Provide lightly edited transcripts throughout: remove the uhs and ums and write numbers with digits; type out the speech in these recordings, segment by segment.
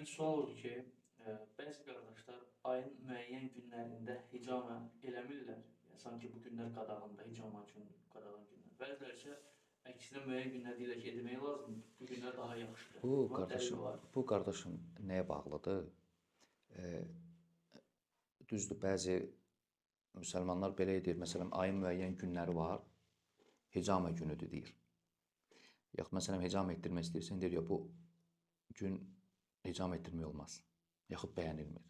Mənim sual odur ki, bəzi qardaşlar ayın müəyyən günlərində hicamə eləmirlər. Yəni, sanki bu günlər qadağandır, hicama üçün qadağan günlər. Bəziləri isə əksinə müəyyən günlər deyirlər ki, etmək lazımdır. Bu günlər daha yaxşıdır. Bunun dəlili var. Bu qardaşım nəyə bağlıdır? Düzdür, bəzi müsəlmanlar belə edir. Məsələn, ayın müəyyən günləri var, hicamə günüdür deyir. Yaxud məsələn, hicamə etdirmək istəyirsən, deyir, bu gün hicamə etdirmək olmaz. Yaxud bəyənilmir.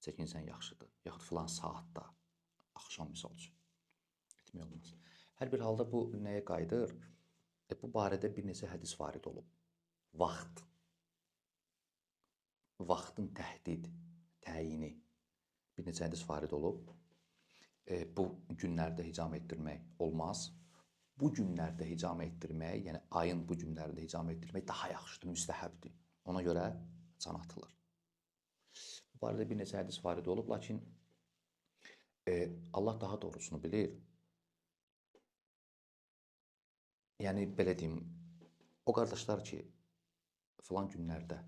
Çəkinsən yaxşıdır. Yaxud filan saatda, axşam misal üçün etmək olmaz. Hər bir halda bu nəyə qayıdır? Bu barədə bir neçə hədis varid olub. Vaxt. Vaxtın təhdid, təyini bir neçə hədis varid olub. Bu günlərdə hicamə etdirmək olmaz. Bu günlərdə hicamə etdirmək, yəni ayın bu günlərində hicamə etdirmək daha yaxşıdır, müstəhəbdir. Ona görə can atılır. Bu barədə bir neçə hədis varid olub, lakin Allah daha doğrusunu bilir. Yəni, belə deyim, o qardaşlar ki, filan günlərdə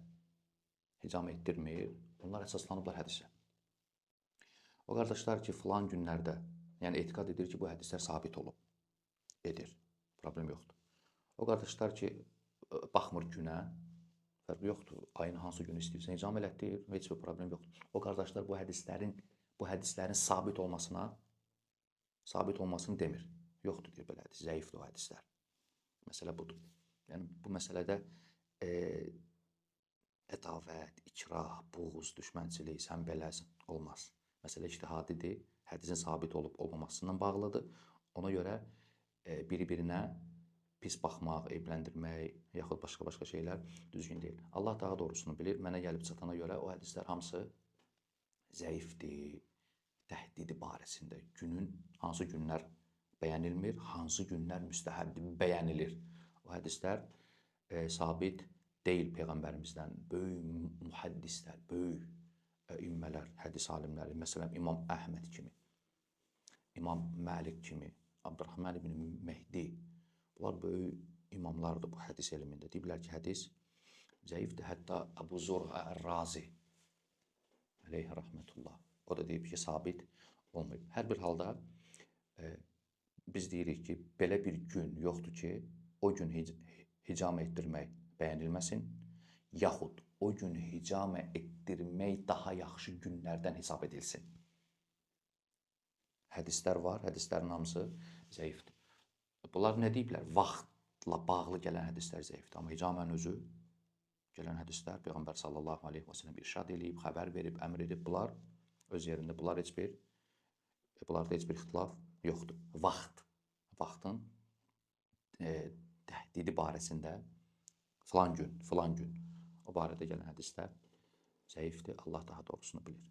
hicamə etdirmir, onlar əsaslanıblar hədisə. O qardaşlar ki, filan günlərdə, yəni etiqad edir ki, bu hədislər sabit olub, edir, problem yoxdur. O qardaşlar ki, baxmır günə, fərqi yoxdur, ayın hansı günü istəyirsən hicam elətdir, heç bir problem yoxdur. O qardaşlar bu hədislərin sabit olmasını demir. Yoxdur, deyir belə hədis, zəifdir o hədislər. Məsələ budur. Yəni, bu məsələdə ədavət, ikrah, buğuz, düşmənçilik, sən beləsin, olmaz. Məsələ ictihadidir, hədisin sabit olub olmamasından bağlıdır. Ona görə biri-birinə pis baxmaq, eyləndirmək, yaxud başqa şeylər düzgün deyil. Allah daha doğrusunu bilir, mənə gəlib çatana görə o hədislər hamısı zəifdir, təhdidi barəsində. Günün hansı günlər bəyənilmir, hansı günlər müstəhəbdir, bəyənilir. O hədislər sabit deyil Peyğəmbərimizdən. Böyük mühəddislər, böyük ümmələr, hədis alimləri, məsələn, İmam Əhməd kimi, İmam Məlik kimi, Abdurrahman ibn Mehdi, bunlar böyük imamlardır bu hədis elmində. Deyiblər ki, hədis zəifdir. Hətta Əbu Zur'a Ər-Razi, əleyhə rəhmətullah, o da deyib ki, sabit olmayıb. Hər bir halda biz deyirik ki, belə bir gün yoxdur ki, o gün hicamə etdirmək bəyənilməsin, yaxud o gün hicamə etdirmək daha yaxşı günlərdən hesab edilsin. Hədislər var, hədislərin hamısı zəifdir. Bunlar nə deyiblər? Vaxtla bağlı gələn hədislər zəifdir. Amma hicamən özü gələn hədislər, Peyğəmbər sallallahu aleyhi və səlləm irşad edib, xəbər verib, əmr edib, bunlar öz yerində, bunlarda heç bir ixtilaf yoxdur. Vaxtın təhdidi barəsində filan gün, o barədə gələn hədislər zəifdir. Allah daha doğrusunu bilir.